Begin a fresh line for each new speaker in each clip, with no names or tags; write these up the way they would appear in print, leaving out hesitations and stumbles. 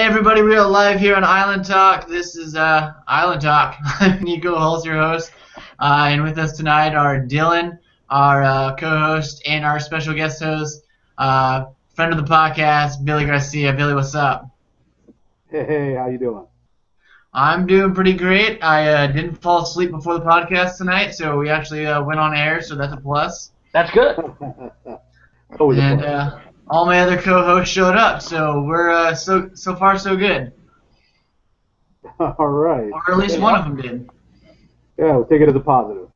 everybody, we are live here on Island Talk. This is Island Talk. I'm Niko, your host, and with us tonight are Dylan, our co-host, and our special guest host, friend of the podcast, Billy Garcia. Billy, what's up?
Hey, how you doing?
I'm doing pretty great. I didn't fall asleep before the podcast tonight, so we actually went on air, so that's a plus.
That's good.
And all my other co-hosts showed up, so we're so far so good.
All right.
Or at least one of them did.
Yeah, we'll take it as a positive.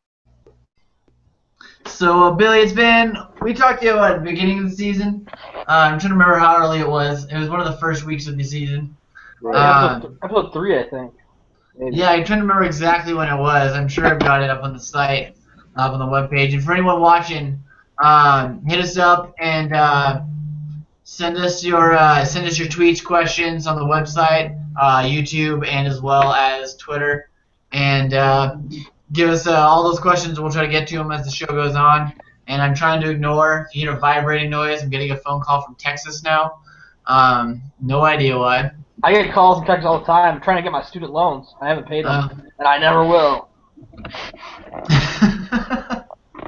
So, Billy, we talked to you at the beginning of the season. I'm trying to remember how early it was. It was one of the first weeks of the season.
Right. Episode 3, I think.
Maybe. Yeah, I'm trying to remember exactly when it was. I'm sure I've got it up on the site, up on the webpage. And for anyone watching, hit us up and send us your tweets, questions on the website, YouTube, and as well as Twitter. And give us all those questions. We'll try to get to them as the show goes on. And I'm trying to ignore, if you hear a vibrating noise, I'm getting a phone call from Texas now. No idea why.
I get calls from Texas all the time. I'm trying to get my student loans. I haven't paid them, and I never will.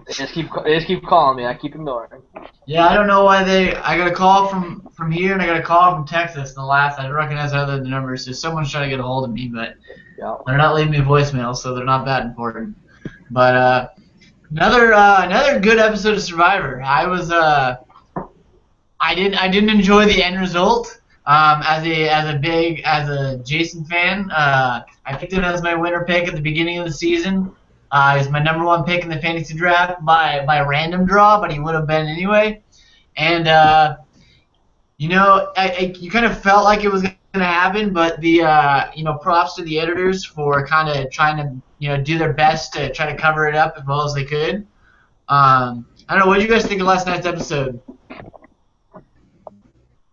They just keep calling me. I keep ignoring.
Yeah, I don't know why I got a call from here and I got a call from Texas. And I didn't recognize either of the numbers, so someone's trying to get a hold of me, but they're not leaving me voicemail, so they're not that important. But another good episode of Survivor. I didn't enjoy the end result. As a Jason fan, I picked him as my winner pick at the beginning of the season. He's my number one pick in the fantasy draft by random draw, but he would have been anyway. And you kind of felt like it was going to happen, but the props to the editors for kind of trying to do their best to try to cover it up as well as they could. I don't know. What did you guys think of last night's episode?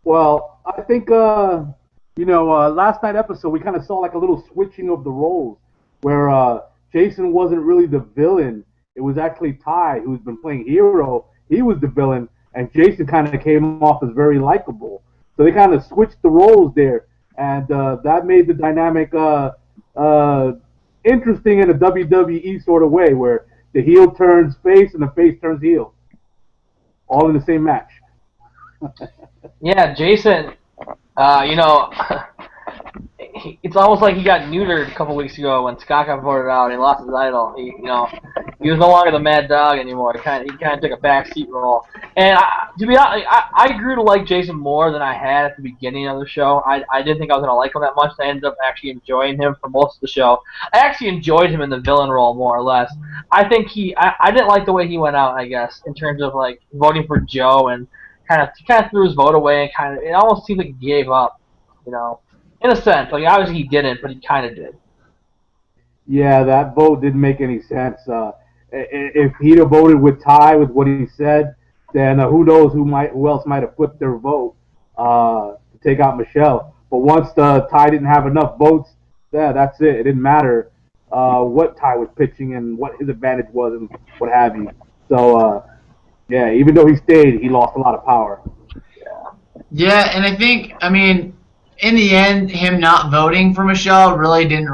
Well, I think last night's episode we kind of saw like a little switching of the roles where Jason wasn't really the villain. It was actually Ty, who's been playing hero. He was the villain, and Jason kind of came off as very likable. So they kind of switched the roles there, and that made the dynamic interesting in a WWE sort of way, where the heel turns face and the face turns heel, all in the same match.
Yeah, Jason, it's almost like he got neutered a couple weeks ago when Scott got voted out and he lost his idol. He was no longer the mad dog anymore. He kind of took a backseat role. And to be honest, I grew to like Jason more than I had at the beginning of the show. I didn't think I was going to like him that much. I ended up actually enjoying him for most of the show. I actually enjoyed him in the villain role more or less. I think I didn't like the way he went out, I guess, in terms of like voting for Joe and kind of threw his vote away and it almost seemed like he gave up, in a sense. Like obviously he didn't, but he kind of did.
Yeah, that vote didn't make any sense. If he'd have voted with Ty with what he said, then who knows who else might have flipped their vote to take out Michelle. But once Ty didn't have enough votes, that's it. It didn't matter what Ty was pitching and what his advantage was and what have you. So. Yeah, even though he stayed, he lost a lot of power.
Yeah, and I think, in the end, him not voting for Michelle really didn't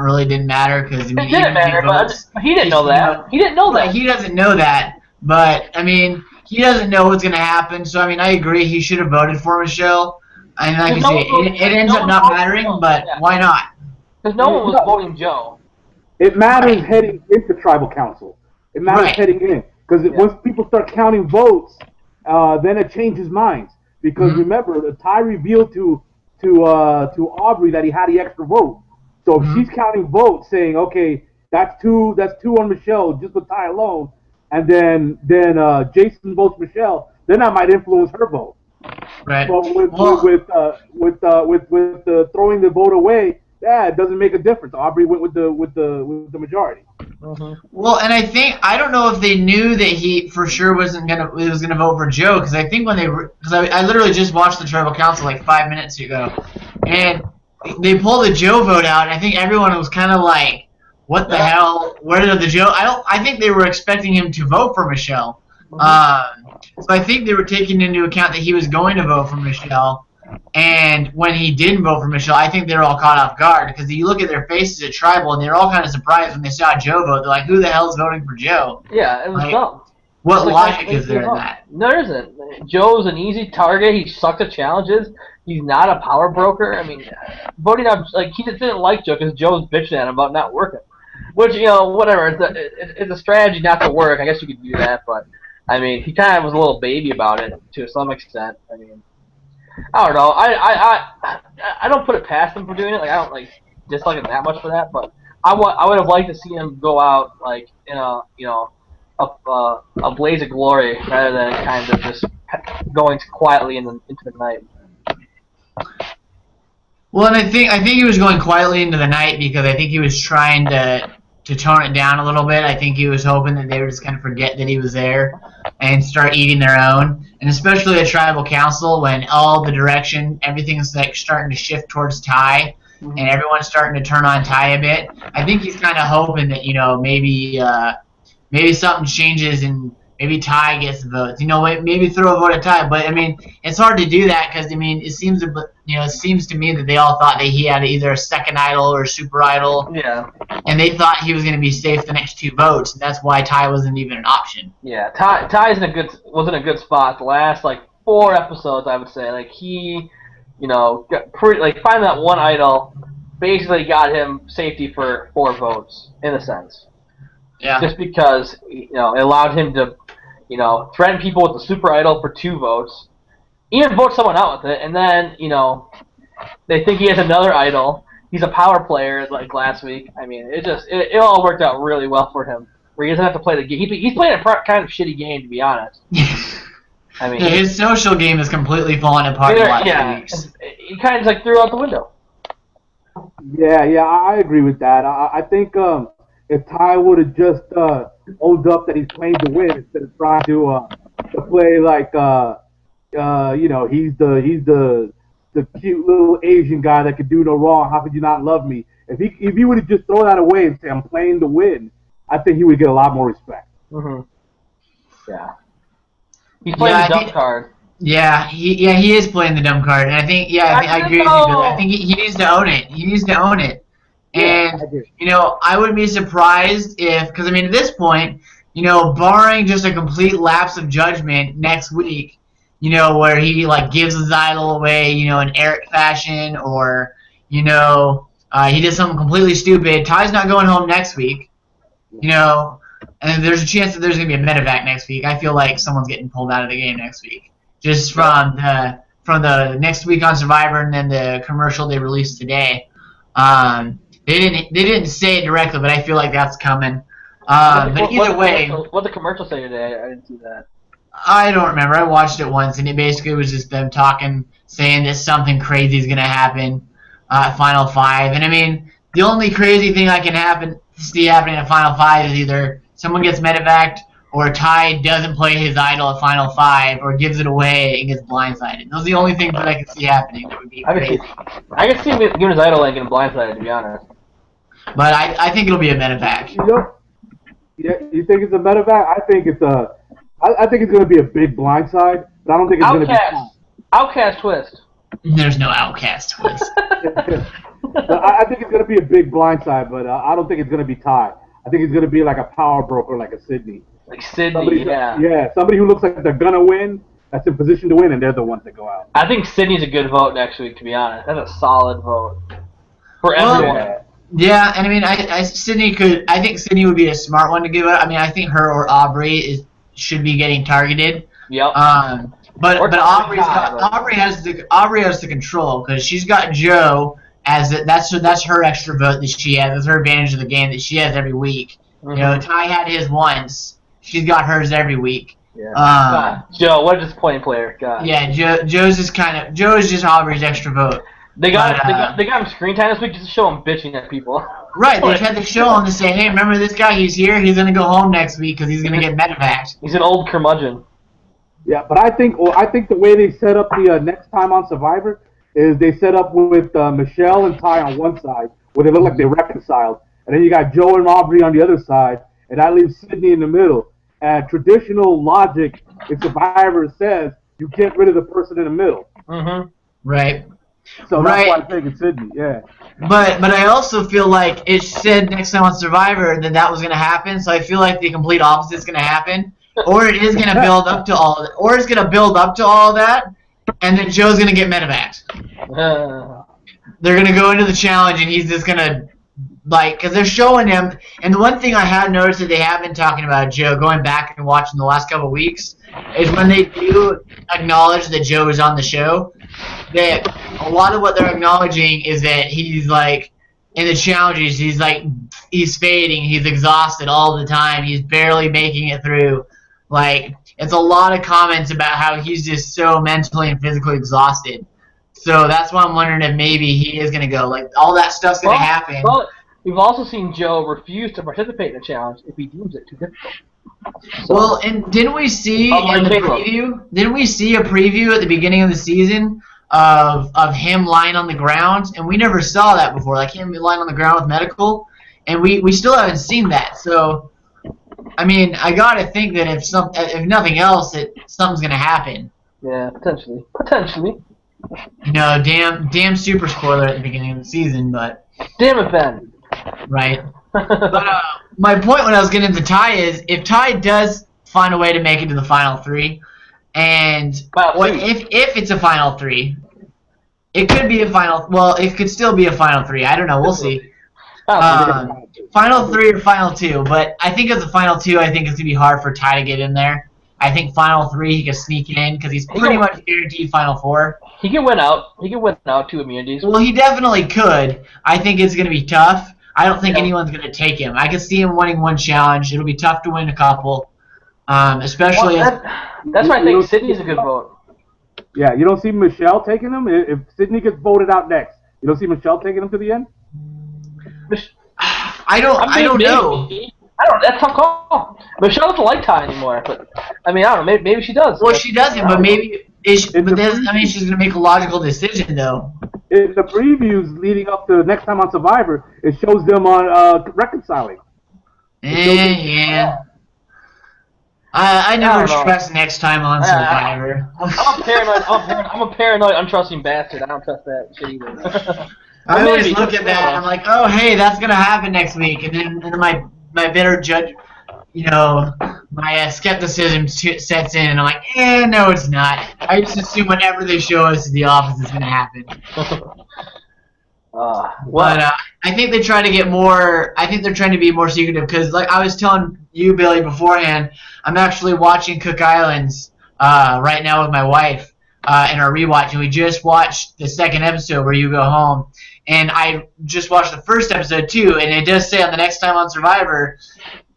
matter because
it didn't matter, but he didn't know that. He didn't know that.
He doesn't know that, but he doesn't know what's gonna happen. So I agree, he should have voted for Michelle. And like you say, it ends up not mattering, but why not?
Because no one was voting Joe.
It matters heading into Tribal Council. It matters heading in. Because once people start counting votes, then it changes minds. Because remember, Ty revealed to Aubrey that he had the extra vote. So if she's counting votes, saying, okay, that's two on Michelle just with Ty alone, and then Jason votes Michelle, then that might influence her vote.
Right.
But with throwing the vote away, it doesn't make a difference. Aubrey went with the majority.
Well, and I don't know if they knew that he for sure was gonna vote for Joe, because I think I literally just watched the Tribal Council like 5 minutes ago, and they pulled the Joe vote out, and I think everyone was kind of like, what the hell? Where did the Joe? I think they were expecting him to vote for Michelle. So I think they were taking into account that he was going to vote for Michelle. And when he didn't vote for Michelle, I think they were all caught off guard because you look at their faces at Tribal and they're all kind of surprised when they saw Joe vote. They're like, "Who the hell is voting for Joe?"
Yeah, it was dumb.
What logic is there in that?
There isn't. Joe's an easy target. He sucks at challenges. He's not a power broker. I mean, voting on he just didn't like Joe because Joe was bitching at him about not working. Which, whatever. It's a strategy not to work. I guess you could do that, but I mean, he kind of was a little baby about it to some extent. I mean, I don't know. I don't put it past him for doing it. Like, I don't dislike him that much for that, but I would have liked to see him go out in a blaze of glory rather than kind of just going quietly into the night.
Well, and I think he was going quietly into the night because I think he was trying to tone it down a little bit. I think he was hoping that they would just kind of forget that he was there and start eating their own. And especially the Tribal Council, when all the direction, everything's starting to shift towards Ty, and everyone's starting to turn on Ty a bit. I think he's kind of hoping that maybe something changes and maybe Ty gets the votes. Maybe throw a vote at Ty. But I mean, it's hard to do that because it seems to me that they all thought that he had either a second idol or a super idol.
Yeah.
And they thought he was going to be safe the next 2 votes, and that's why Ty wasn't even an option.
Yeah, Ty's was in a good spot the last 4 episodes, I would say. He, got finding that one idol basically got him safety for 4 votes in a sense.
Yeah.
Just because it allowed him to, threaten people with the super idol for 2 votes, even vote someone out with it, and then they think he has another idol. He's a power player like last week. I mean, it all worked out really well for him. Where he doesn't have to play the game. He's playing a kind of shitty game, to be honest. I mean,
his social game is completely falling apart in the last 2 weeks.
He kind of threw out the window.
Yeah, I agree with that. I think if Ty would have just owned up that he's playing to win instead of trying to play he's the cute little Asian guy that could do no wrong. How could you not love me? If he would have just thrown that away and say I'm playing to win, I think he would get a lot more respect.
Mm-hmm. Yeah. He's playing the dumb card.
Yeah, he is playing the dumb card, and I think I agree with you, Billy. I think he needs to own it. He needs to own it. And I wouldn't be surprised because at this point, barring just a complete lapse of judgment next week, where he gives his idol away, in Eric fashion, or he did something completely stupid. Ty's not going home next week, and there's a chance that there's gonna be a medevac next week. I feel like someone's getting pulled out of the game next week, just from the next week on Survivor and then the commercial they released today. They didn't say it directly, but I feel like that's coming. But either way,
what the commercial say today? I didn't see that.
I don't remember. I watched it once, and it basically was just them saying that something crazy is going to happen at Final 5. And the only crazy thing I can see happening at Final 5 is either someone gets medevaced or Ty doesn't play his idol at Final 5 or gives it away and gets blindsided. Those are the only things that I can see happening that would be crazy.
I can see him giving his idol and getting blindsided, to be honest.
But I think it'll be a medevac.
You think it's a medevac? I think it's going to be a big blindside, but I don't think it's going to be
Outcast twist.
There's no Outcast twist.
I think it's going to be a big blindside, but I don't think it's going to be Ty. I think it's going to be like a power broker, like a Sydney.
Like Sydney,
Yeah, somebody who looks like they're going to win, that's in position to win, and they're the ones that go out.
I think Sydney's a good vote next week, to be honest. That's a solid vote for everyone.
Yeah, and I think Sydney would be a smart one to give up. I think her or Aubrey should be getting targeted.
Yep.
But Aubrey has the control because she's got Joe that's her extra vote that she has. That's her advantage of the game that she has every week. Mm-hmm. Ty had his once. She's got hers every week.
Yeah. Joe, what a disappointing player. God.
Yeah, Joe is just Aubrey's extra vote.
They got him screen time this week just to show him bitching at people.
Right, they tried to show him to say, hey, remember this guy? He's here. He's gonna go home next week because he's gonna get medevaced.
He's an old curmudgeon.
Yeah, but I think the way they set up the next time on Survivor is they set up with Michelle and Ty on one side where they look like they reconciled, and then you got Joe and Aubrey on the other side, and that leaves Sydney in the middle. And traditional logic in Survivor says you get rid of the person in the middle.
Mm-hmm.
Right.
So that's
Right.
why I'm taking Sydney. Yeah.
But I also feel like it said next time on Survivor that was going to happen. So I feel like the complete opposite is going to happen, or it is going to build up to all, or it's going to build up to all that, and then Joe's going to get medevac. They're going to go into the challenge, and he's just going to because they're showing him. And the one thing I have noticed that they have been talking about Joe, going back and watching the last couple of weeks, is when they do acknowledge that Joe is on the show, that a lot of what they're acknowledging is that he's like in the challenges, he's fading, he's exhausted all the time, he's barely making it through. Like, it's a lot of comments about how he's just so mentally and physically exhausted. So that's why I'm wondering if maybe he is going to go. Like, all that stuff's going to happen.
Well, we've also seen Joe refuse to participate in the challenge if he deems it too difficult.
So, well, and didn't we see in the preview? Didn't we see a preview at the beginning of the season of him lying on the ground? And we never saw that before, like him lying on the ground with medical, and we still haven't seen that. So, I mean, I gotta think that if nothing else, that something's gonna happen.
Yeah, potentially.
You know, damn super spoiler at the beginning of the season, but
damn it, Ben.
Right. But my point when I was getting into Ty is, if Ty does find a way to make it to the final three, and if it's a final three, it could be a final. Well, it could still be a final three. I don't know. We'll see. Final three or final two, but I think as a final two, I think it's gonna be hard for Ty to get in there. I think final three he can sneak in because he's pretty much guaranteed final four.
He can win out. He can win out 2 immunities.
Well, he definitely could. I think it's gonna be tough. I don't think anyone's going to take him. I can see him winning one challenge. It'll be tough to win a couple, especially.
Well, that's why I think Sydney's a good vote.
Yeah, you don't see Michelle taking him? If Sydney gets voted out next, you don't see Michelle taking him to the end?
I don't know.
That's a tough call. Michelle doesn't like Ty anymore, but I mean, I don't know. Maybe she does.
Well, she doesn't, but maybe. She's going to make a logical decision, though.
In the previews leading up to next time on Survivor, it shows them on reconciling.
Yeah. I never trust next time on Survivor.
I'm a paranoid, untrusting bastard. I don't trust that shit either.
I always look at that and I'm like, oh, hey, that's going to happen next week. And then my bitter judge, my skepticism sets in, and I'm like, no, it's not. I just assume whenever they show us the opposite is going to happen. But I think they try to get more. I think they're trying to be more secretive because, like I was telling you, Billy, beforehand, I'm actually watching Cook Islands right now with my wife in our rewatch, and we just watched the second episode where you go home, and I just watched the first episode too, and it does say on the next time on Survivor,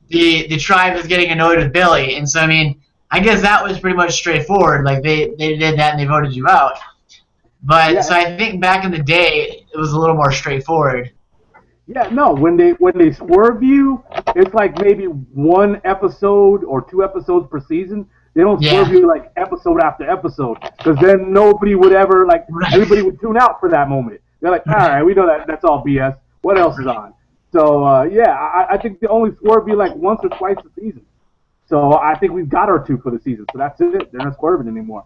the tribe is getting annoyed with Billy, and so I mean, I guess that was pretty much straightforward. Like they did that and they voted you out. But so I think back in the day it was a little more straightforward.
Yeah, no, when they swerve you, it's like maybe 1 episode or 2 episodes per season. They don't swerve you like episode after episode, because then nobody would ever everybody would tune out for that moment. They're like, all right, we know that's all BS. What else is on? So, I think they only swerve you like once or twice a season. So I think we've got our 2 for the season. So that's it. They're not swerving anymore.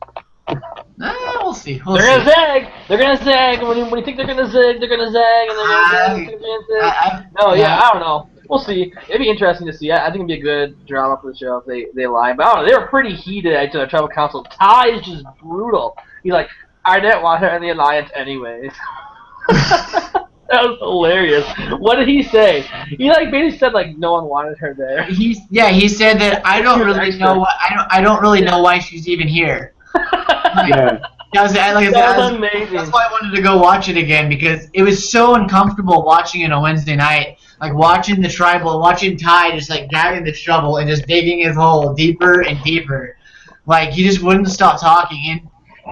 We'll see.
They're gonna zag. They're gonna zag. When you think they're gonna zag, they're gonna zag, and they're gonna zag. I don't know. We'll see. It'd be interesting to see. I think it'd be a good drama for the show if they lie. But I don't know. They were pretty heated at the tribal council. Ty is just brutal. He's like, I didn't want her in the alliance anyways. That was hilarious. What did he say? He basically said no one wanted her there.
He said that I don't really know why she's even here. That was amazing. That's why I wanted to go watch it again, because it was so uncomfortable watching it on Wednesday night. Like watching the tribal, watching Ty just grabbing the shovel and just digging his hole deeper and deeper. Like he just wouldn't stop talking.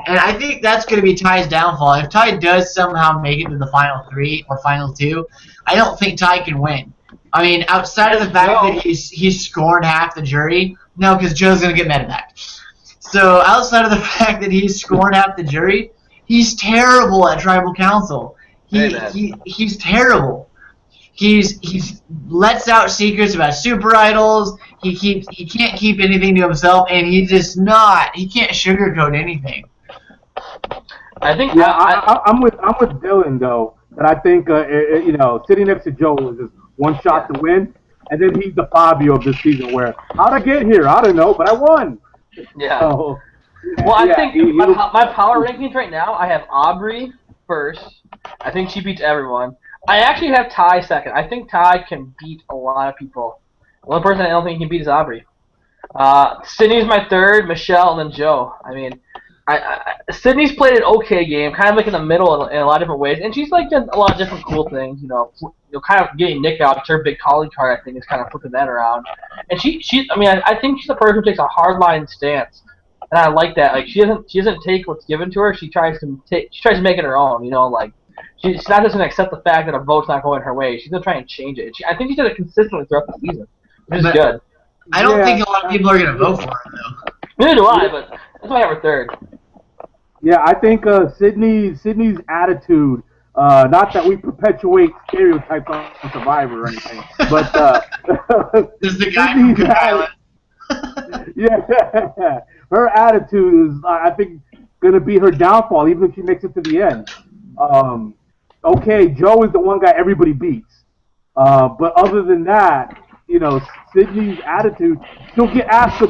And I think that's going to be Ty's downfall. If Ty does somehow make it to the final 3 or final 2, I don't think Ty can win. I mean, outside of the fact that he's scorned half the jury, no, because Joe's going to get medevac. So outside of the fact that he's scorned half the jury, he's terrible at tribal council. He's terrible. He's lets out secrets about super idols. He can't keep anything to himself, and he can't sugarcoat anything.
I think.
Yeah, I'm with Dylan though. That I think sitting next to Joe was just one shot to win, and then he's the Fabio of this season. Where how'd I get here? I don't know, but I won.
Yeah.
So,
well, I think my power rankings right now, I have Aubrey first. I think she beats everyone. I actually have Ty second. I think Ty can beat a lot of people. One person I don't think he can beat is Aubrey. Sydney's my third, Michelle, and then Joe. I mean, Sydney's played an okay game, kind of like in the middle in a lot of different ways, and she's like done a lot of different cool things. Kind of getting Nick out. It's her big calling card, I think, is kind of flipping that around. And I think she's the person who takes a hardline stance, and I like that. Like she doesn't take what's given to her. She tries to make it her own. She's not just gonna accept the fact that a vote's not going her way. She's gonna try and change it. I think she did it consistently throughout the season, which is good.
I don't think a lot of people are gonna vote for her though.
Neither do I, but that's why I have her third.
Yeah, I think Sydney's attitude. Not that we perpetuate stereotypes on Survivor or anything, but
this is the guy from Good Island.
Yeah, her attitude is, I think, going to be her downfall, even if she makes it to the end. Okay, Joe is the one guy everybody beats, but other than that, Sydney's attitude, she'll get asked a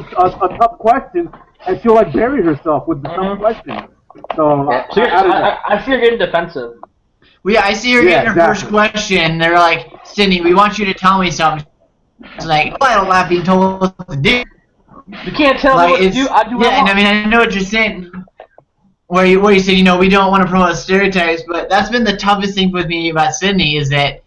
tough question, and she'll bury herself with the tough question. So
I see her getting defensive.
Well, yeah, I see her getting her first question. They're like, Sydney, we want you to tell me something. It's like, I don't like being told what to do.
You can't tell me what to do. I do what I want.
And I mean, I know what you're saying. Where you said, we don't want to promote stereotypes, but that's been the toughest thing with me about Sydney is that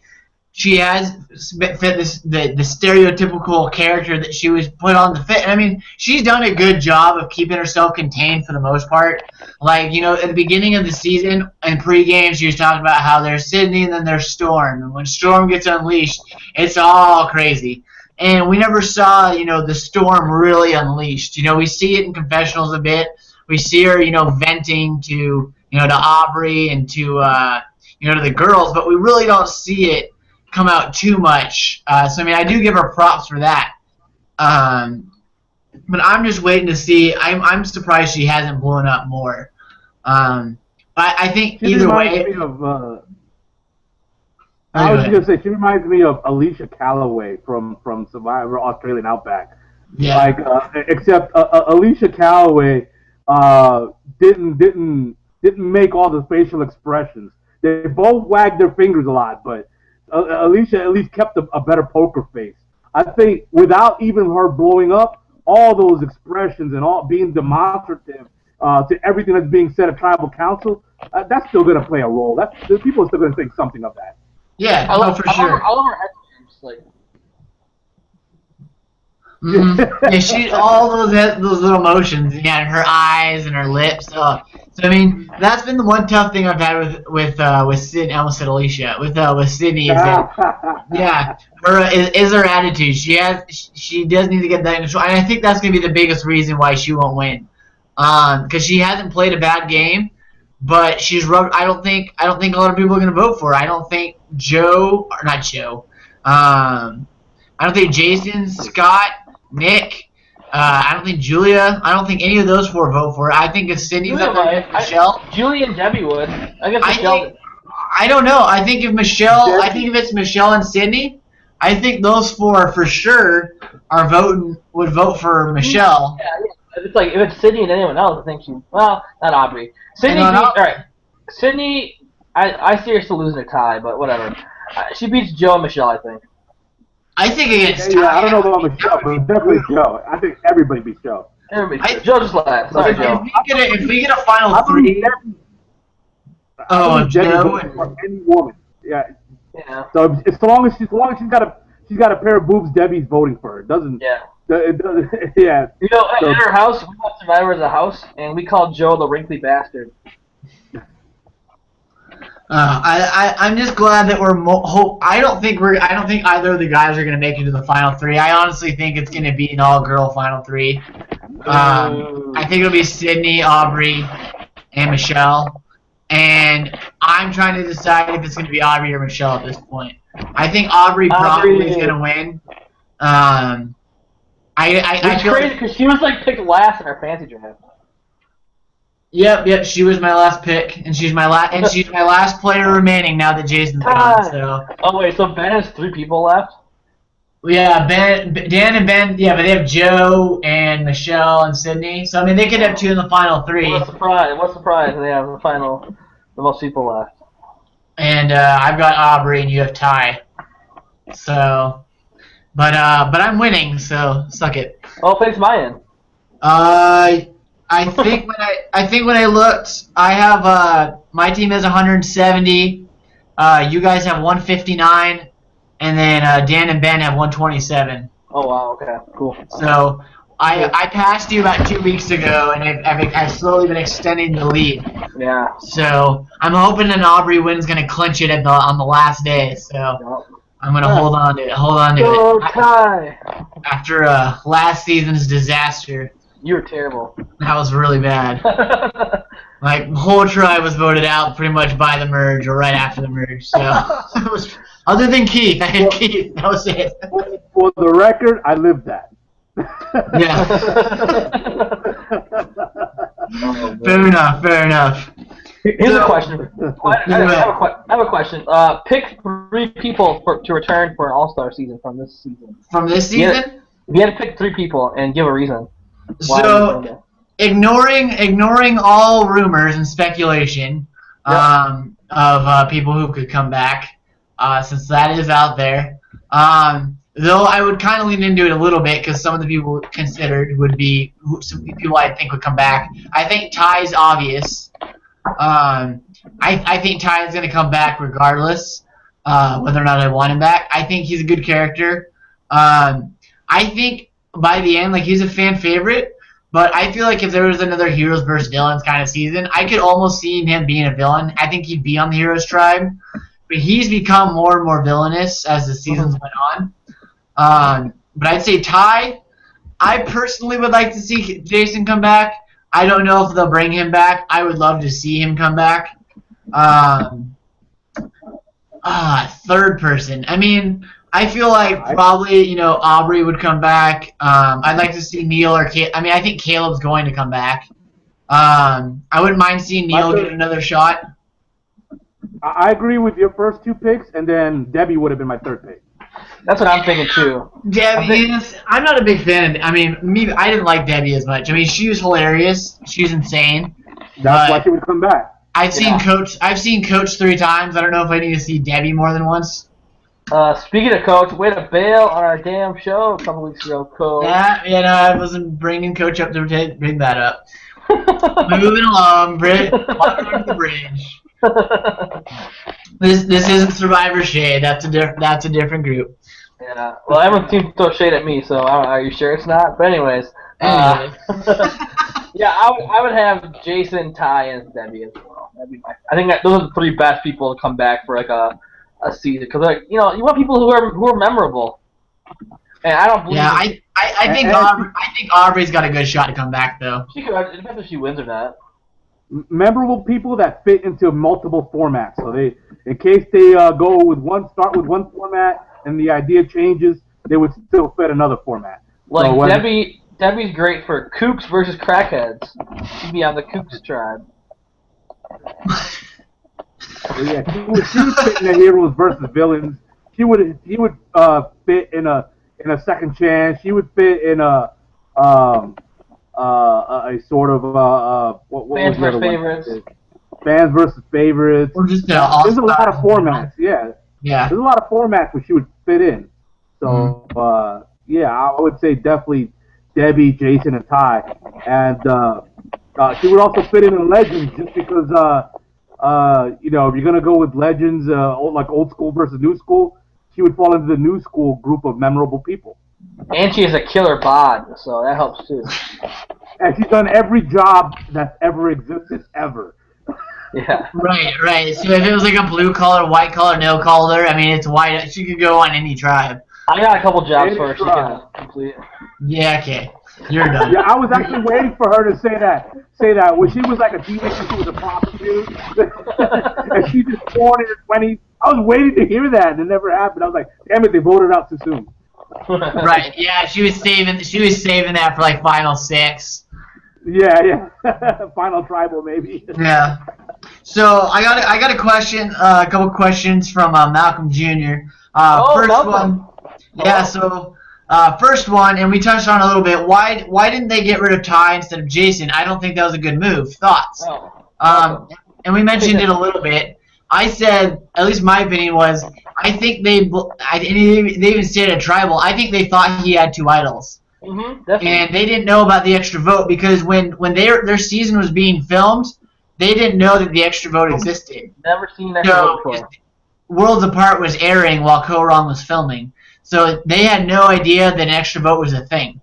she has fit the stereotypical character that she was put on the fit. And I mean, she's done a good job of keeping herself contained for the most part. At the beginning of the season and pregame, she was talking about how there's Sydney and then there's Storm. And when Storm gets unleashed, it's all crazy. And we never saw, the Storm really unleashed. We see it in confessionals a bit. We see her, venting to, to Aubrey and to, to the girls, but we really don't see it come out too much. So, I mean, I do give her props for that. But I'm just waiting to see. I'm surprised she hasn't blown up more. But I think either way.
I was going to say, she reminds me of Alicia Calloway from Survivor Australian Outback.
Yeah.
Except Alicia Calloway didn't make all the facial expressions. They both wagged their fingers a lot, but Alicia at least kept a better poker face. I think without even her blowing up, all those expressions and all being demonstrative to everything that's being said at Tribal Council, that's still going to play a role. People are still going to think something of that.
Yeah, for sure.
I love her head
Yeah, she all those little motions, and her eyes and her lips. So I mean, that's been the one tough thing I've had with Sydney. I almost said Alicia. With Sydney is that is her attitude. She does need to get that in control, and I think that's gonna be the biggest reason why she won't win. Because she hasn't played a bad game, but she's rubbed. I don't think a lot of people are gonna vote for her. I don't think I don't think Jason, Scott, Nick, I don't think Julia, I don't think any of those four vote for it. I think if Sydney's up there, Michelle.
Julia and Debbie would. I guess Michelle.
I don't know. I think if it's Michelle and Sydney, I think those four for sure would vote for Michelle.
Yeah. If it's Sydney and anyone else, I think not Aubrey. Sydney, all right. Sydney, I see her still losing a tie, but whatever. She beats Joe and Michelle, I think.
I think against
Ty. I don't know about Michelle, but definitely Joe. I think everybody beats Joe.
Joe just last. Sorry, Joe.
If we get a final three. Joe
and any woman. Yeah. So as long as she's got a pair of boobs, Debbie's voting for her. It doesn't. Yeah.
At our house, we watch Survivor as a house, and we call Joe the wrinkly bastard.
I'm just glad that we're. I don't think either of the guys are going to make it to the final three. I honestly think it's going to be an all-girl final three. I think it'll be Sydney, Aubrey, and Michelle. And I'm trying to decide if it's going to be Aubrey or Michelle at this point. I think Aubrey probably is going to win.
It's crazy because she was picked last in our fantasy draft.
Yep. She was my last pick, and she's my last player remaining now that Jason's gone. So.
Oh wait, so Ben has 3 people left.
Yeah, Dan and Ben. Yeah, but they have Joe and Michelle and Sydney. So I mean, they could have 2 in the final 3.
What a surprise! They have the most people left.
And I've got Aubrey, and you have Ty. So, but I'm winning. So suck it.
Oh, thanks, Mayan.
I think when I looked, I have my team has 170. You guys have 159, and then Dan and Ben have 127.
Oh wow, okay, cool.
So I passed you about 2 weeks ago, and I've slowly been extending the lead.
Yeah.
So I'm hoping an Aubrey win's gonna clinch it on the last day. So I'm gonna hold on to it.
Go Ty!
After last season's disaster.
You were terrible.
That was really bad. My whole tribe was voted out pretty much by the merge or right after the merge. So it was, other than Keith, I had Keith. That was it.
For the record, I lived that.
Yeah. Fair enough.
Here's a question. I have a question. Pick 3 people to return for an All-Star season from this season.
From this season?
You had to pick 3 people and give a reason.
So, ignoring all rumors and speculation of people who could come back, since that is out there. Though I would kind of lean into it a little bit because some of the people considered would be some people I think would come back. I think Ty's obvious. I think Ty is going to come back regardless, whether or not I want him back. I think he's a good character. I think by the end, like, he's a fan favorite, but I feel like if there was another heroes versus villains kind of season, I could almost see him being a villain. I think he'd be on the heroes tribe, but he's become more and more villainous as the seasons went on. But I'd say Ty, I personally would like to see Jason come back. I don't know if they'll bring him back. I would love to see him come back. Third person. I mean, I feel like probably, Aubrey would come back. I'd like to see Neil or Caleb. I mean, I think Caleb's going to come back. I wouldn't mind seeing Neil get another shot.
I agree with your first 2 picks, and then Debbie would have been my 3rd pick.
That's what I'm thinking too.
Debbie, I'm not a big fan of. I mean, I didn't like Debbie as much. I mean, she was hilarious. She's insane.
That's why she would come back.
I've seen Coach 3 times. I don't know if I need to see Debbie more than once.
Speaking of Coach, way to bail on our damn show a couple weeks ago, Coach.
Yeah, I wasn't bringing Coach up to bring that up. Moving along, Britt. Walking under the bridge. This isn't Survivor Shade. That's a different group.
Yeah. Well, everyone seems to throw shade at me, so are you sure it's not? But anyways. Yeah, I would have Jason, Ty, and Debbie as well. That'd be I think those are the 3 best people to come back for like a season, because you want people who are memorable. And I don't believe.
Yeah, I think Aubrey's got a good shot to come back though.
She could. It depends if she wins or not.
Memorable people that fit into multiple formats. So in case they start with one format and the idea changes, they would still fit another format.
Like so Debbie's great for kooks versus crackheads. She'd be on the kooks tribe.
Yeah, she would fit in the heroes versus villains. He would fit in a second chance. She would fit in a sort of what
fans versus favorites.
Fans versus favorites.
Or just
there's a lot of formats. Yeah.
Yeah.
There's a lot of formats where she would fit in. So yeah, I would say definitely Debbie, Jason, and Ty, and she would also fit in Legends just because if you're gonna go with Legends, like old school versus new school, she would fall into the new school group of memorable people.
And she has a killer bod, so that helps too.
And she's done every job that's ever existed ever.
Yeah.
Right. So if it was like a blue collar, white collar, no collar, I mean, it's white. She could go on any tribe.
I got a couple jobs for her. She can complete.
Yeah. Okay. You're done.
Yeah, I was actually waiting for her to say that. When she was like a teenager, she was a prostitute, and she just born in her 20s. I was waiting to hear that, and it never happened. I was like, damn it, they voted out too soon.
Right. Yeah, she was saving that for like final 6.
Yeah. Final tribal, maybe.
Yeah. So I got a question, a couple questions from Malcolm Jr. First
Malcolm.
one, yeah. So first one, and we touched on it a little bit. Why didn't they get rid of Ty instead of Jason? I don't think that was a good move. Thoughts? And we mentioned it a little bit. I said, at least my opinion was, I think they even stated tribal. I think they thought he had 2 idols. And they didn't know about the extra vote because when their season was being filmed, they didn't know that the extra vote existed.
Never seen extra vote before.
Worlds Apart was airing while Kaoh Rong was filming, so they had no idea that an extra vote was a thing.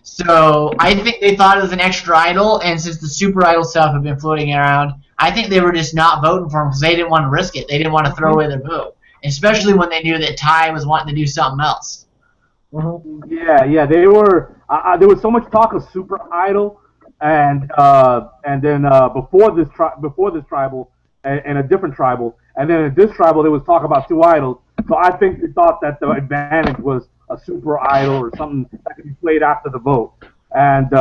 So I think they thought it was an extra idol, and since the super idol stuff had been floating around, I think they were just not voting for him because they didn't want to risk it. They didn't want to throw away their vote, especially when they knew that Ty was wanting to do something else.
Yeah. They were. There was so much talk of super idol, and then before this tribal, and a different tribal, and then in this tribal there was talk about 2 idols. So I think they thought that the advantage was a super idol or something that could be played after the vote. And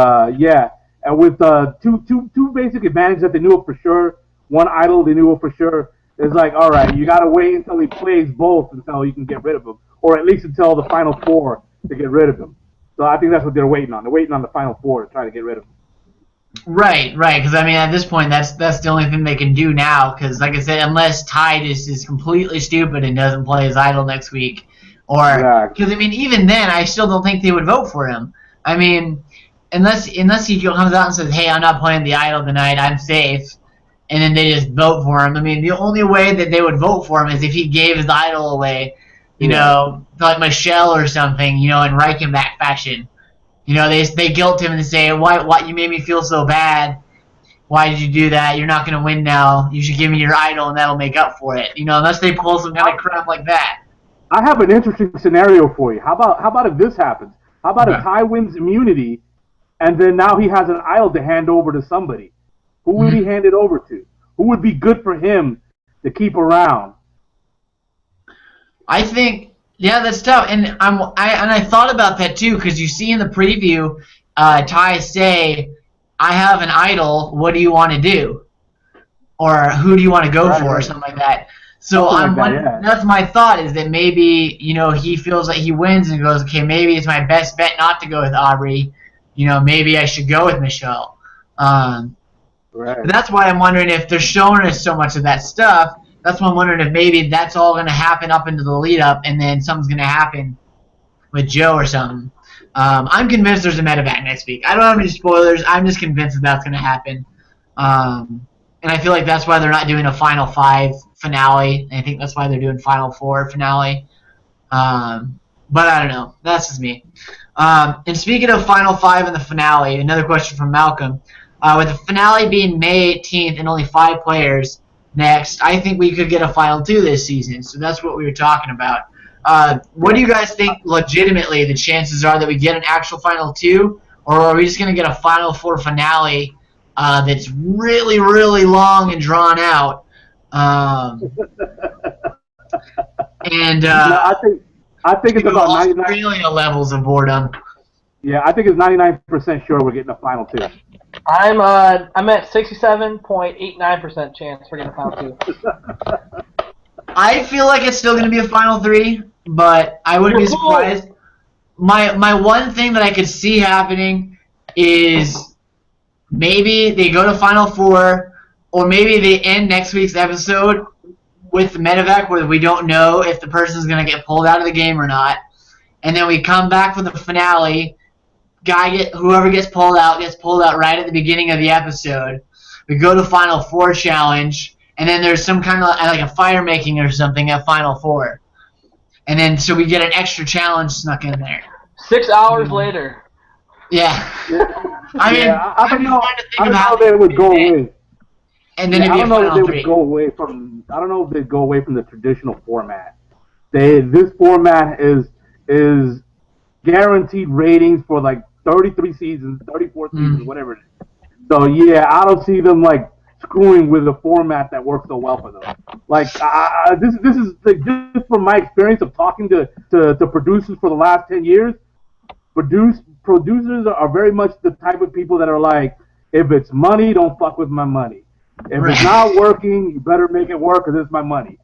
and with two basic advantages that they knew of for sure. One idol they knew of for sure. It's like, all right, you gotta wait until he plays both until you can get rid of him, or at least until the final 4 to get rid of him. So I think that's what they're waiting on. They're waiting on the final 4 to try to get rid of him.
Right. Because I mean, at this point, that's the only thing they can do now. Because, like I said, unless Ty just is completely stupid and doesn't play his idol next week, or because I mean, even then, I still don't think they would vote for him. I mean, unless he comes out and says, "Hey, I'm not playing the idol tonight. I'm safe," and then they just vote for him. I mean, the only way that they would vote for him is if he gave his idol away, you know, like Michelle or something, you know, in Reichenbach fashion. You know, they guilt him and say, why you made me feel so bad? Why did you do that? You're not going to win now. You should give me your idol, and that'll make up for it. You know, unless they pull some kind of crap like that.
I have an interesting scenario for you. How about if this happens? How about if Ty wins immunity, and then now he has an idol to hand over to somebody? Who would he hand it over to? Who would be good for him to keep around?
I think. Yeah, that's tough, and I thought about that too because you see in the preview, Ty say, "I have an idol. What do you want to do?" Or "Who do you want to go for?" or something like that. So that's my thought is that maybe he feels like he wins and goes, "Okay, maybe it's my best bet not to go with Aubrey. Maybe I should go with Michelle." But that's why I'm wondering if they're showing us so much of that stuff. That's why I'm wondering if maybe that's all going to happen up into the lead-up, and then something's going to happen with Joe or something. I'm convinced there's a medevac next week. I don't have any spoilers. I'm just convinced that that's going to happen. And I feel like that's why they're not doing a Final 5 finale. I think that's why they're doing Final 4 finale. But I don't know. That's just me. And speaking of Final 5 and the finale, another question from Malcolm. With the finale being May 18th and only 5 players next, I think we could get a Final 2 this season. So that's what we were talking about. What do you guys think legitimately the chances are that we get an actual Final 2? Or are we just going to get a Final 4 finale that's really, really long and drawn out?
I think it's about 99
Australia levels of boredom.
Yeah, I think it's 99% sure we're getting a Final 2.
I'm at 67.89% chance we're getting a Final 2.
I feel like it's still going to be a Final 3, but I wouldn't be surprised. My one thing that I could see happening is maybe they go to Final 4, or maybe they end next week's episode with the medevac where we don't know if the person's going to get pulled out of the game or not, and then we come back for the finale. Whoever gets pulled out right at the beginning of the episode. We go to Final 4 challenge, and then there's some kind of like a fire making or something at Final 4, and then so we get an extra challenge snuck in there.
6 hours later.
Yeah. I mean,
I don't know how they would go away.
And then it'd be a Final 3. I don't know
if they'd go away from the traditional format. This format is guaranteed ratings for like 33 seasons, 34 seasons, whatever it is. So yeah, I don't see them like screwing with a format that works so well for them. Like this is like, just from my experience of talking to producers for the last 10 years. Producers are very much the type of people that are like, If it's money, don't fuck with my money. If it's not working, you better make it work because it's my money.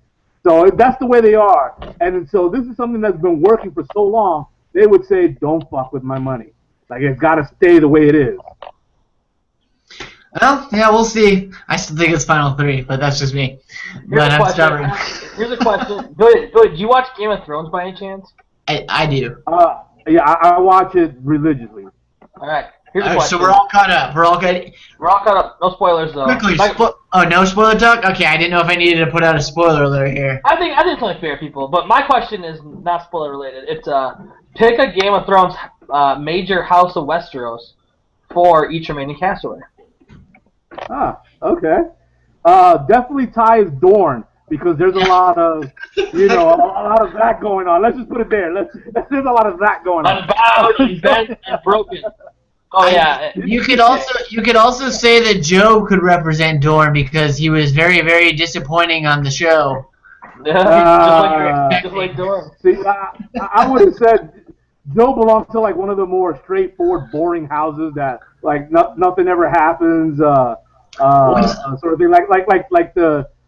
So that's the way they are. And so this is something that's been working for so long, they would say, don't fuck with my money. Like, it's got to stay the way it is.
Well, yeah, we'll see. I still think it's Final 3, but that's just me. But I'm stubborn.
Here's a question. Billy, do you watch Game of Thrones by any chance?
I do.
Yeah, I watch it religiously.
All right. Here's a question.
So we're all caught up. We're all good.
We're all caught up. No spoilers, though.
Quickly. No spoiler talk? Okay, I didn't know if I needed to put out a spoiler alert here.
I think it's only fair, people. But my question is not spoiler related. It's pick a Game of Thrones major house of Westeros for each remaining castaway.
Okay. Definitely Ty is Dorne because there's a lot of, a lot of that going on. Let's just put it there. There's a lot of that going on.
Unbowed, bent, and broken. Oh yeah.
You could also say that Joe could represent Dorne because he was very, very disappointing on the show.
Just like Dorne.
See, I would have said Joe belongs to like one of the more straightforward, boring houses that like nothing ever happens, sort of thing.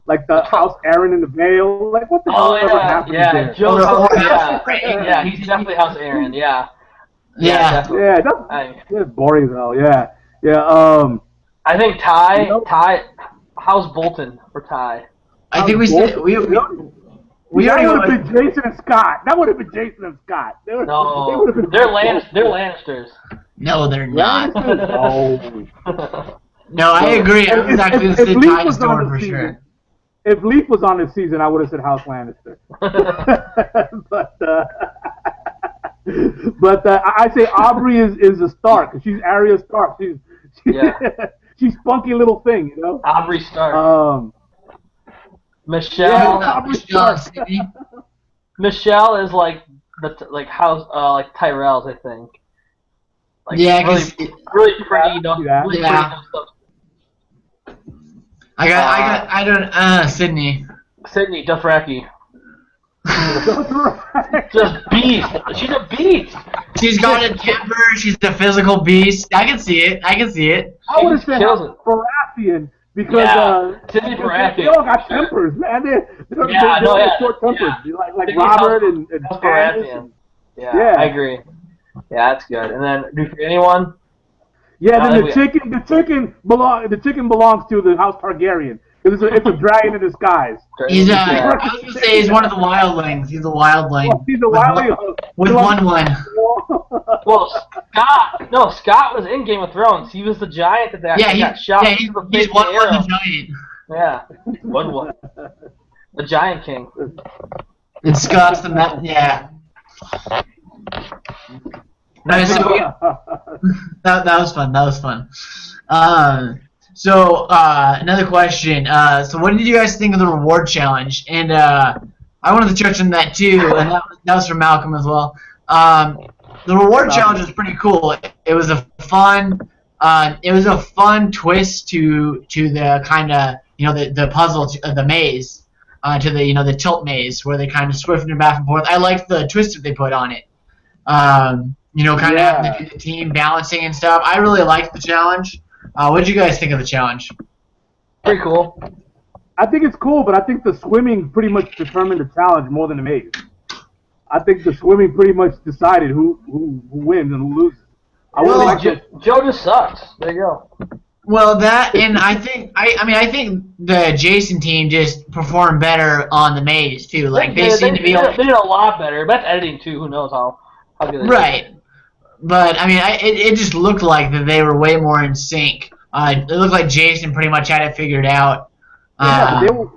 Like the house Aaron in the Vale. Like what the hell ever happens there?
Joe's yeah, he's definitely House Aaron. Yeah.
Yeah.
That's boring as hell. Yeah.
I think Ty, House Bolton for Ty.
I think
that would have been Jason and Scott. That would have been Jason and Scott.
They're Lannisters.
No, they're not.
No.
No, I agree. I was actually going to say Ty's Dorne for sure.
If Leaf was on this season, I would have said House Lannister. But I say Aubrey is a Stark. She's Arya Stark. She's spunky little thing,
Aubrey Stark. Michelle. Michelle is like house like Tyrell's, I think. Like, really pretty, really pretty stuff.
I don't Sydney.
Sydney Dothraki. Just beast. She's a beast.
She's got a temper. She's a physical beast. I can see it. I
would have said Baratheon because
Sydney Baratheon.
They all got tempers, man. They're short tempers, like Robert and
Baratheon. Yeah, I agree. Yeah, that's good. And then, do you forget anyone?
Yeah, then the chicken belongs to the House Targaryen. It's a dragon in disguise.
I was gonna say he's one of the wildlings. He's a wildling.
Well, he's a wildling
with one.
Well, Scott was in Game of Thrones. He was the giant that got shot.
Yeah, he's one the giant.
Yeah, one. The Giant King.
And Scott's the yeah. That was fun. That was fun. So another question. So what did you guys think of the reward challenge? And I wanted to touch on that too, and that was from Malcolm as well. The reward challenge was pretty cool. It was a fun twist to the kind of the puzzle, the maze, to the tilt maze where they kind of swifted back and forth. I liked the twist that they put on it. Kind of having the team balancing and stuff. I really liked the challenge. What did you guys think of the challenge?
Pretty cool.
I think it's cool, but I think the swimming pretty much determined the challenge more than the maze. I think the swimming pretty much decided who wins and who loses.
Joe just sucks. There you go.
Well, that and I think the Jason team just performed better on the maze too. Like they seem to be.
They did a lot better. But that's editing too. Who knows how good they
right. Did. But it just looked like that they were way more in sync. It looked like Jason pretty much had it figured out.
Yeah, they were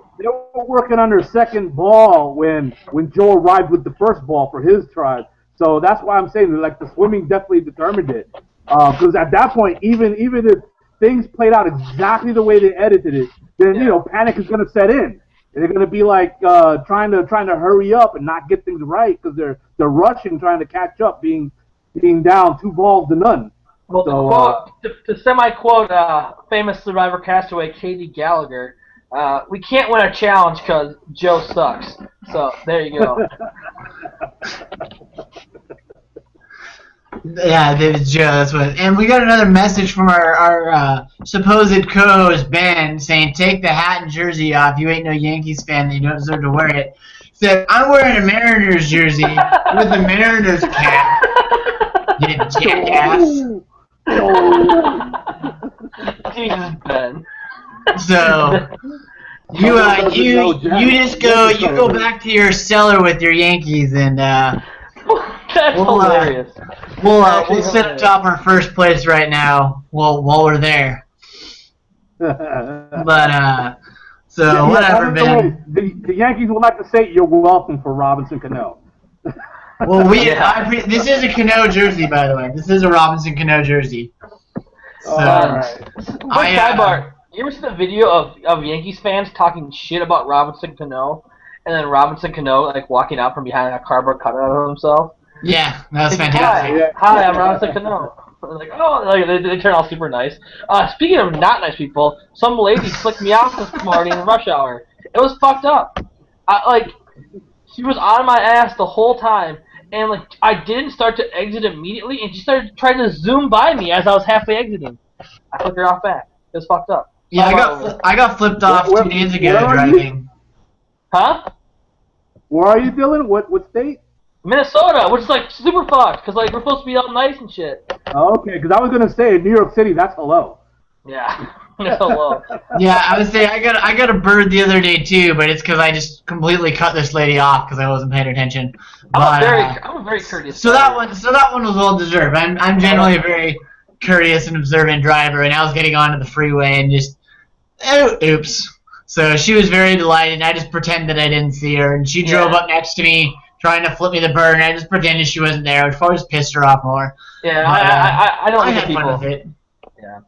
working on their second ball when Joe arrived with the first ball for his tribe. So that's why I'm saying that the swimming definitely determined it. Because at that point, even if things played out exactly the way they edited it, then panic is going to set in. They're going to be trying to hurry up and not get things right because they're rushing, trying to catch up, being down 2-0.
Well, to semi-quote famous Survivor castaway Katie Gallagher, we can't win a challenge because Joe sucks. So, there you go.
Yeah, David Joe. That's what. And we got another message from our supposed co-host Ben saying, "Take the hat and jersey off. You ain't no Yankees fan. You don't deserve to wear it." Said, "I'm wearing a Mariners jersey with the Mariners cap." You jackass.
Jesus, Ben.
So you just go back to your cellar with your Yankees and
That's hilarious.
We'll sit atop our first place right now while we're there. But so whatever, Ben.
The Yankees would like to say you're welcome for Robinson Cano.
Well, this is a Cano jersey, by the way. This is a Robinson Cano jersey. So,
sidebar. You ever see the video of Yankees fans talking shit about Robinson Cano, and then Robinson Cano like walking out from behind a cardboard cutout of himself?
Yeah, that was fantastic.
Hi, I'm Robinson Cano. Like, oh, like they turn all super nice. Speaking of not nice people, some lady flicked me off this morning in rush hour. It was fucked up. She was on my ass the whole time, and like I didn't start to exit immediately, and she started trying to zoom by me as I was halfway exiting. I flicked her off back. It was fucked up.
Yeah, I got flipped off 2 days ago driving.
Huh?
Where are you, Dylan? What state?
Minnesota, which is like super fucked, because like we're supposed to be all nice and shit.
Okay, because I was gonna say in New York City, that's hello.
Yeah, it's hello.
Yeah, I would say I got a bird the other day too, but it's because I just completely cut this lady off because I wasn't paying attention.
I'm a very courteous.
So that one was well deserved. I'm generally a very courteous and observant driver, and I was getting onto the freeway and just oops. So she was very delighted, and I just pretended I didn't see her, and she drove up next to me trying to flip me the bird, and I just pretended she wasn't there, which probably just pissed her off more.
Yeah, I don't like people.
Fun with it.
Yeah.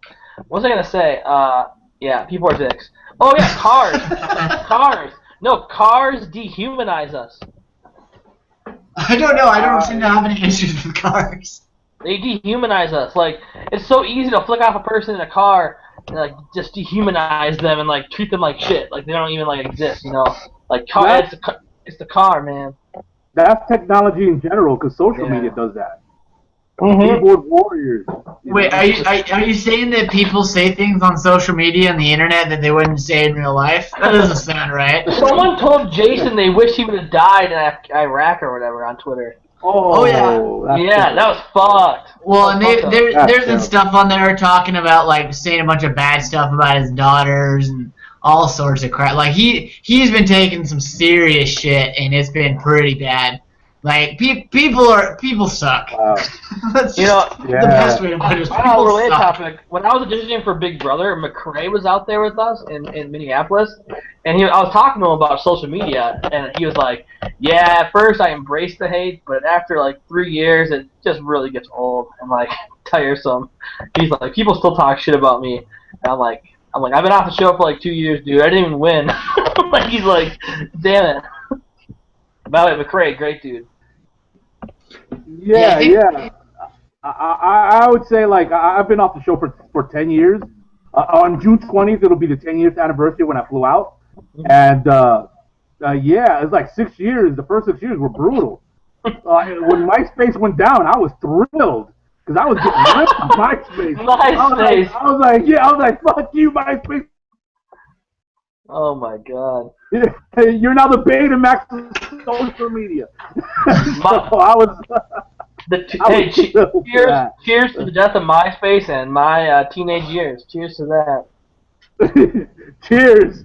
What was I gonna say? Yeah, people are dicks. Oh yeah, cars. Cars. No, cars dehumanize us.
I don't know. I don't seem to have any issues with cars.
They dehumanize us. Like, it's so easy to flick off a person in a car and like just dehumanize them and like treat them like shit. Like they don't even like exist, you know? Like car, it's the car, man.
That's technology in general, because social media does that.
Mm-hmm.
Keyboard warriors.
Wait, are you saying that people say things on social media and the internet that they wouldn't say in real life? That doesn't sound right.
Someone told Jason they wish he would have died in Iraq or whatever on Twitter.
Oh yeah.
Yeah, that was fucked.
Well, and there's been stuff on there talking about like saying a bunch of bad stuff about his daughters and all sorts of crap. Like he's been taking some serious shit, and it's been pretty bad. Like people suck. That's the best way to put it. Is people
related
suck.
topic. When I was auditioning for Big Brother, McCrae was out there with us in Minneapolis, and I was talking to him about social media, and he was like, "Yeah, at first I embraced the hate, but after like 3 years, it just really gets old and like tiresome." He's like, "People still talk shit about me," and I'm like, I've been off the show for like 2 years, dude. I didn't even win. Like he's like, "Damn it." By the way, McCrae, great dude.
Yeah. I would say, like, I've been off the show for 10 years. On June 20th, it'll be the 10 years anniversary when I flew out. And, it's like 6 years. The first 6 years were brutal. When MySpace went down, I was thrilled. Because I was getting ripped on MySpace. I was like, fuck you, MySpace.
Oh, my God.
You're now the Betamax of social media.
Cheers to the death of MySpace and my teenage years. Cheers to that.
Cheers.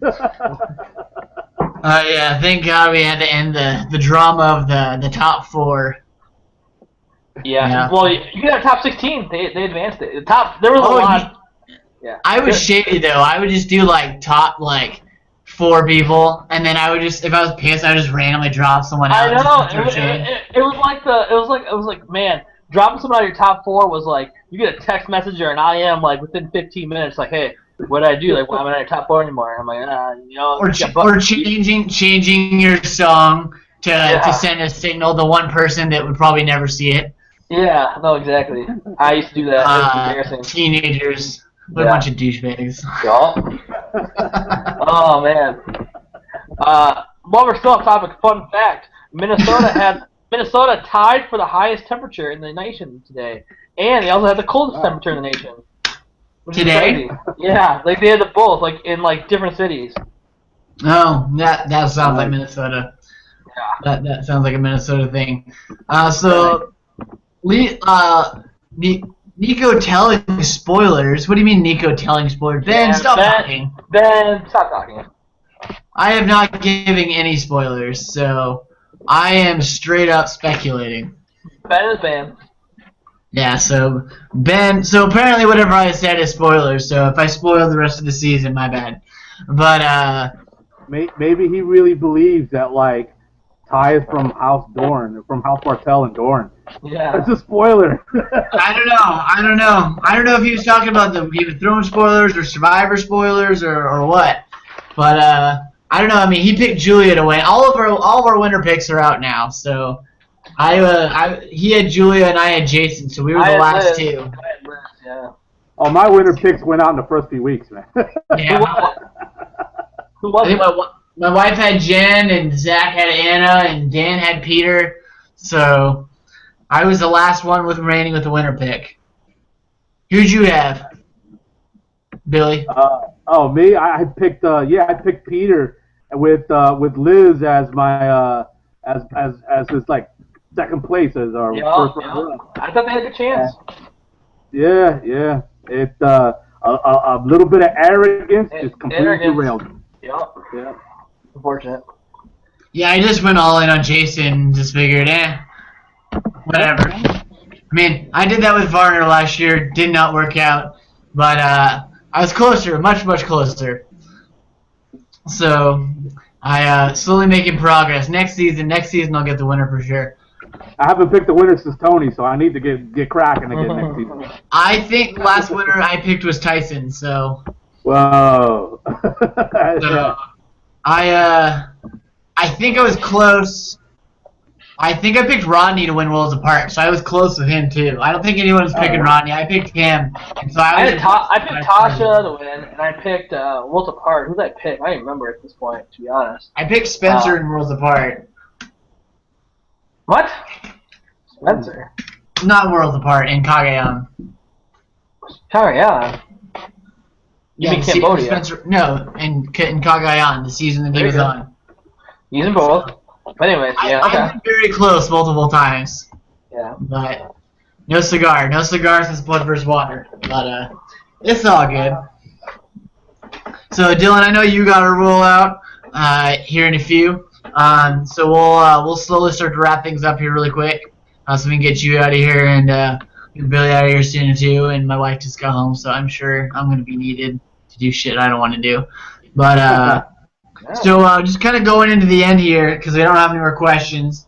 Yeah, thank God we had to end the drama of the top 4.
Yeah. Well, you got top 16. They advanced it. There was a lot. Yeah.
I was shady though. I would just do like top 4 people, and then I would just, if I was pissed, I would just randomly drop someone out.
I know. It was like, man, dropping someone out of your top 4 was like, you get a text message or an IM like within 15 minutes, like, hey, what did I do? Like, well, I'm not in your top 4 anymore. I'm like,
or changing your song to send a signal to one person that would probably never see it.
Yeah, no, exactly. I used to do that. It was embarrassing.
Teenagers. What a bunch of douchebags.
Oh, man. While we're still on topic, fun fact, Minnesota Minnesota tied for the highest temperature in the nation today, and they also had the coldest temperature in the nation.
Today?
Yeah, like they had the both, like in like different cities.
Oh, that sounds like Minnesota.
Yeah.
That sounds like a Minnesota thing. So, Niko telling spoilers. What do you mean Niko telling spoilers? Ben, stop talking.
Ben, stop talking.
I am not giving any spoilers, so I am straight up speculating.
Ben is Ben.
Yeah, so Ben. So apparently, whatever I said is spoilers. So if I spoil the rest of the season, my bad. But
maybe he really believes that like Ty is from House Martell and Dorn.
Yeah,
it's a spoiler.
I don't know if he was talking about the Game of Thrones spoilers or Survivor spoilers or what. But I don't know. I mean, he picked Julia to win. All of our winner picks are out now. So he had Julia and I had Jason. So we were the last two.
Yeah.
Oh, my winner picks went out in the first few weeks, man.
Yeah.
Who was
I think my wife had Jen and Zach had Anna and Dan had Peter. So I was the last one remaining with the winner pick. Who'd you have, Billy?
Me? I picked I picked Peter with Liz as my as his like second place as our first round.
I thought they had a good chance.
Yeah. It a little bit of arrogance just completely derailed him.
Yeah. Unfortunate.
Yeah, I just went all in on Jason and just figured, whatever. I mean, I did that with Varner last year. Did not work out. But I was closer, much closer. So I slowly making progress. Next season I'll get the winner for sure.
I haven't picked the winner since Tony, so I need to get cracking again next season.
I think the last winner I picked was Tyson, so.
Whoa.
So, I think I was close. I think I picked Rodney to win Worlds Apart, so I was close with him too. I don't think anyone was picking Rodney. I picked him, and so I picked
Tasha to win, and I picked Worlds Apart. Who did I pick? I don't even remember at this point, to be honest.
I picked Spencer in Worlds Apart.
What? Spencer?
Not Worlds Apart, in Kaoh
Rong. You mean Cambodia?
Spencer, no, in Kaoh, the season that he was on.
He's in both. But anyways,
I've been very close multiple times.
Yeah.
But no cigar since Blood vs. Water. But it's all good. So Dylan, I know you got to roll out here in a few. So we'll slowly start to wrap things up here really quick, so we can get you out of here and Billy out of here soon too. And my wife just got home, so I'm sure I'm gonna be needed to do shit I don't want to do. But so just kind of going into the end here because we don't have any more questions.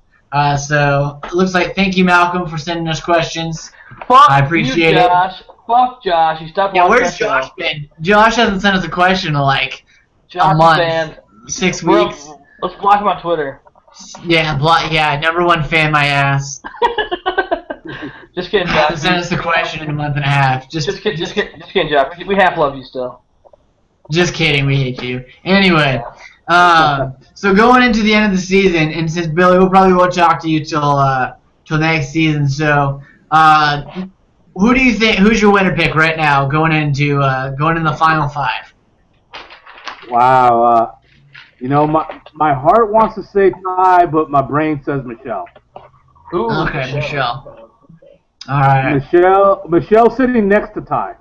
So it looks like thank you Malcolm for sending us questions. I appreciate it.
Fuck Josh. You stopped.
Yeah, where's Josh been? Josh hasn't sent us a question in like a month, 6 weeks.
Let's block him on Twitter.
Yeah, number one fan, my ass.
Just kidding, Josh.
Send us a question in a month and a half. Just
kidding, Josh. We half love you still.
Just kidding, we hate you. Anyway, so going into the end of the season, and since Billy, we'll probably won't talk to you till next season. So, who do you think? Who's your winner pick right now going into the final five?
Wow. My heart wants to say Ty, but my brain says Michelle.
Ooh,
okay, Michelle. All right.
Michelle sitting next to Ty.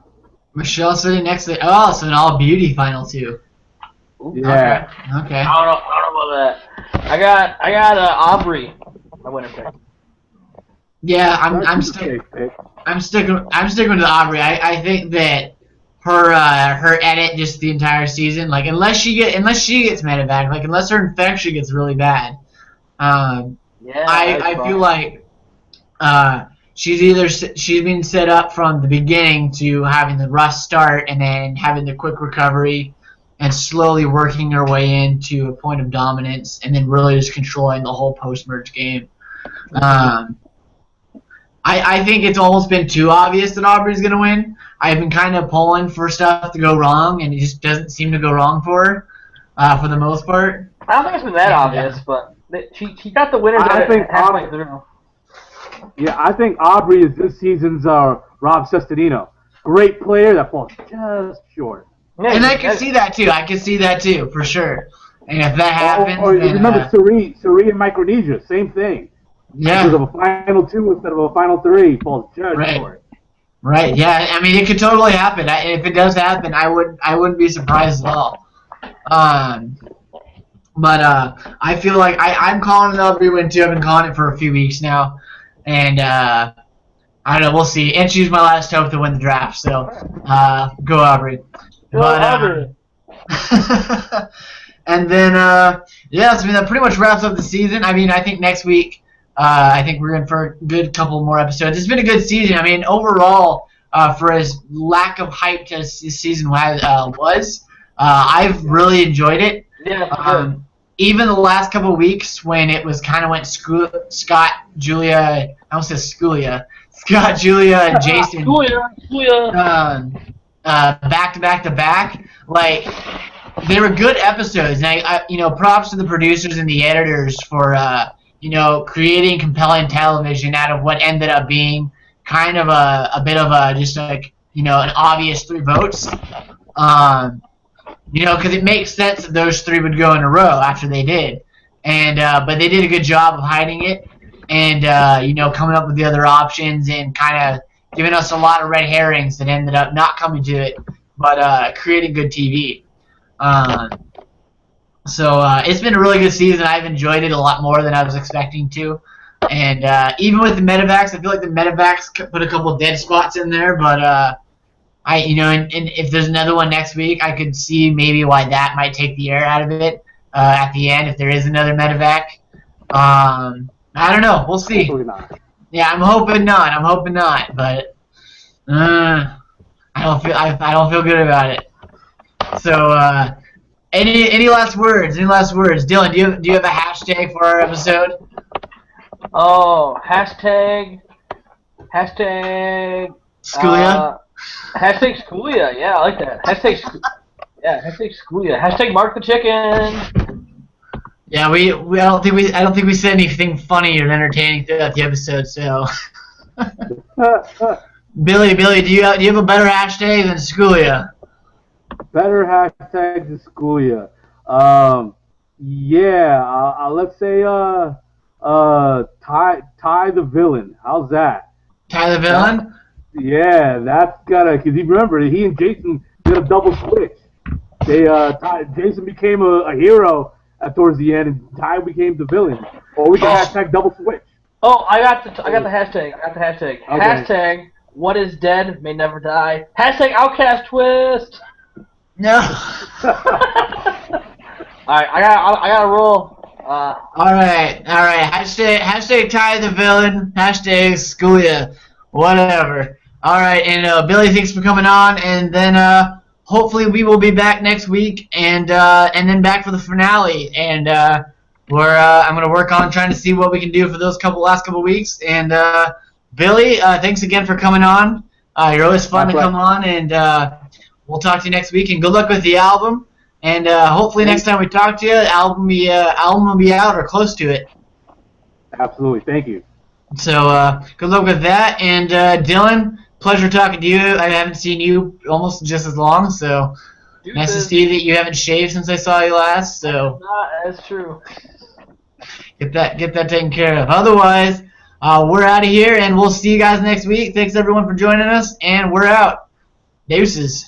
Michelle sitting next to. Oh, so an all beauty final too.
Yeah.
Okay.
I don't know about that. I got Aubrey. My winner pick.
Yeah, I'm sticking with Aubrey. I think that her edit just the entire season, like unless she gets medevac, like unless her infection gets really bad, I feel like she's been set up from the beginning to having the rough start and then having the quick recovery and slowly working her way into a point of dominance and then really just controlling the whole post-merge game. I think it's almost been too obvious that Aubrey's going to win. I've been kind of pulling for stuff to go wrong, and it just doesn't seem to go wrong for her for the most part.
I don't think it's been that obvious, but she got the winners halfway through.
Yeah, I think Aubrey is this season's Rob Sestadino. Great player that falls just short.
Yeah, and I can see that too, for sure. And if that happens, then,
remember Surrey in Micronesia, same thing.
Yeah.
Because of a final 2 instead of a final 3, falls just short.
Right. Yeah. I mean, it could totally happen. If it does happen, I wouldn't be surprised at all. But I feel like I'm calling it Aubrey win too. I've been calling it for a few weeks now, and I don't know. We'll see. And she's my last hope to win the draft. So go Aubrey.
Aubrey.
And then yeah, so that pretty much wraps up the season. I mean, I think next week, I think we're in for a good couple more episodes. It's been a good season. I mean, overall, for as lack of hype as this season was, I've really enjoyed it.
Yeah.
Even the last couple of weeks when it was kind of went Scott, Julia, I almost said Sculia, Scott, Julia, and Jason, back to back, like they were good episodes. And I props to the producers and the editors for creating compelling television out of what ended up being kind of a bit of a just like an obvious 3 votes. Because it makes sense that those 3 would go in a row after they did, and but they did a good job of hiding it, and coming up with the other options and kind of giving us a lot of red herrings that ended up not coming to it, but creating good TV. So it's been a really good season. I've enjoyed it a lot more than I was expecting to, and even with the medevacs, I feel like the medevacs put a couple dead spots in there, but. And if there's another one next week, I could see maybe why that might take the air out of it at the end if there is another medevac. I don't know. We'll see.
Hopefully not.
Yeah, I'm hoping not. But I don't feel good about it. So any last words? Dylan, do you have a hashtag for our episode?
Oh, hashtag.
Schoolia.
Hashtag Schoolia, yeah, I like that. Hashtag Schoolia. Hashtag Mark the Chicken.
Yeah, I don't think we said anything funny or entertaining throughout the episode. So, Billy, do you have a better hashtag than Schoolia?
Better hashtag than Schoolia. Let's say Ty the villain. How's that?
Ty the villain.
Yeah, that's because you remember he and Jason did a double switch. Jason became a hero towards the end, and Ty became the villain. Or we can hashtag double switch.
Oh, I got the hashtag. Okay. Hashtag what is dead may never die. Hashtag Outcast twist.
No.
All right, I got to roll.
All right. Hashtag Ty the villain. Hashtag Schoolia. Whatever. All right, and Billy, thanks for coming on, and then hopefully we will be back next week, and then back for the finale, and I'm gonna work on trying to see what we can do for those last couple weeks, and Billy, thanks again for coming on. You're always fun to come on, and we'll talk to you next week, and good luck with the album, and hopefully next time we talk to you, the album will be out or close to it.
Absolutely, thank you.
So good luck with that, and Dylan, pleasure talking to you. I haven't seen you almost just as long, so nice to see that you haven't shaved since I saw you last. So
that's true.
Get that taken care of. Otherwise, we're out of here, and we'll see you guys next week. Thanks everyone for joining us, and we're out. Deuces.